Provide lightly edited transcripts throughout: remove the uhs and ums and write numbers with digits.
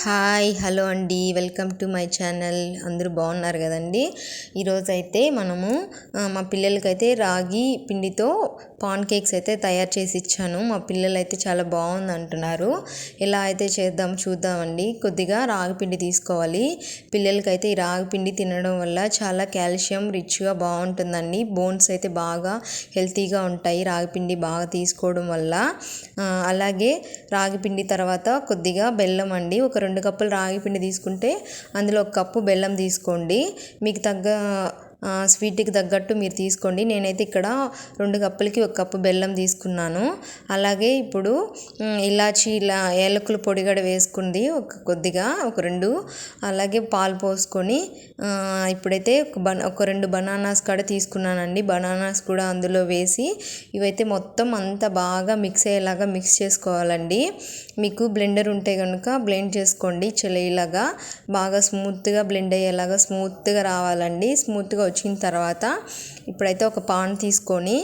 Hi hello అండి, welcome to my channel. అందరూ బాగున్నారు కదండి. ఈరోజైతే మనము మా పిల్లలకైతే రాగి పిండితో పాన్ కేక్స్ అయితే తయారు చేసి ఇచ్చాను. మా పిల్లలు అయితే చాలా బాగుంది అంటున్నారు. ఎలా అయితే చేద్దాం చూద్దామండి. కొద్దిగా రాగి పిండి తీసుకోవాలి. పిల్లలకైతే ఈ రాగి పిండి తినడం వల్ల చాలా కాల్షియం రిచ్గా బాగుంటుందండి. బోన్స్ అయితే బాగా హెల్తీగా ఉంటాయి రాగి పిండి బాగా తీసుకోవడం వల్ల. అలాగే రాగి పిండి తర్వాత కొద్దిగా బెల్లం అండి. ఒక 2 కప్పులు రాగి పిండి తీసుకుంటే అందులో 1 కప్పు బెల్లం తీసుకోండి. మీకు స్వీట్కి తగ్గట్టు మీరు తీసుకోండి. నేనైతే ఇక్కడ 2 కప్పులకి 1 కప్పు బెల్లం తీసుకున్నాను. అలాగే ఇప్పుడు ఇలా ఏలకుల పొడిగడ వేసుకుంది కొద్దిగా ఒక 2. అలాగే పాలు పోసుకొని ఇప్పుడైతే ఒక 2 బనానాస్ కూడా తీసుకున్నానండి. బనానాస్ కూడా అందులో వేసి ఇవైతే మొత్తం అంతా బాగా మిక్స్ అయ్యేలాగా మిక్స్ చేసుకోవాలండి. మీకు బ్లెండర్ ఉంటే కనుక బ్లెండ్ చేసుకోండి. ఇలాగా బాగా స్మూత్గా బ్లెండ్ అయ్యేలాగా స్మూత్గా రావాలండి. స్మూత్గా వచ్చిన తర్వాత ఇప్పుడైతే ఒక పాన్ తీసుకొని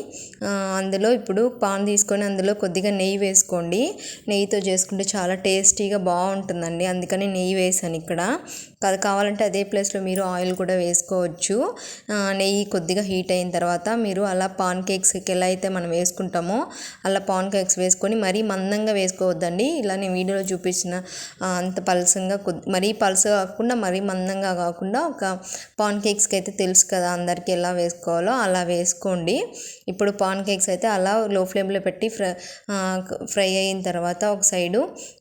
అందులో కొద్దిగా నెయ్యి వేసుకోండి. నెయ్యితో చేసుకుంటే చాలా టేస్టీగా బాగుంటుందండి. అందుకని నెయ్యి వేసాను ఇక్కడ. కావాలంటే అదే ప్లేస్లో మీరు ఆయిల్ కూడా వేసుకోవచ్చు. నెయ్యి కొద్దిగా హీట్ అయిన తర్వాత మీరు అలా పాన్ కేక్స్కి ఎలా అయితే మనం వేసుకుంటామో అలా పాన్ కేక్స్ వేసుకొని మరీ మందంగా వేసుకోవద్దండి. ఇలా నేను వీడియోలో చూపించిన అంత పలసంగా మరీ పలసగా కాకుండా మరీ మందంగా కాకుండా ఒక పాన్ కేక్స్కి అయితే తెలుసు కదా అందరికీ ఎలా వేసుకోవాలో అలా వేసుకోండి. ఇప్పుడు పాన్ కేక్స్ అయితే అలా లో ఫ్లేమ్లో పెట్టి ఫ్రై అయిన తర్వాత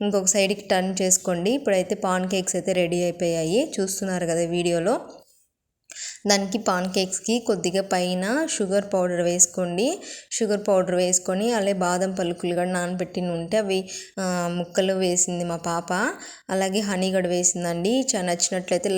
ఇంకొక సైడ్కి టర్న్ చేసుకోండి. ఇప్పుడైతే పాన్ కేక్స్ అయితే రెడీ అయిపోయాయి, చూస్తున్నారు కదా వీడియోలో. దానికి పాన్ కేక్స్కి కొద్దిగా పైన షుగర్ పౌడర్ వేసుకోండి. షుగర్ పౌడర్ వేసుకొని అలాగే బాదం పలుకులు కూడా నానబెట్టి ఉంటే అవి ముక్కలు వేసింది మా పాప. అలాగే హనీ కూడా వేసిందండి. నచ్చినట్లయితే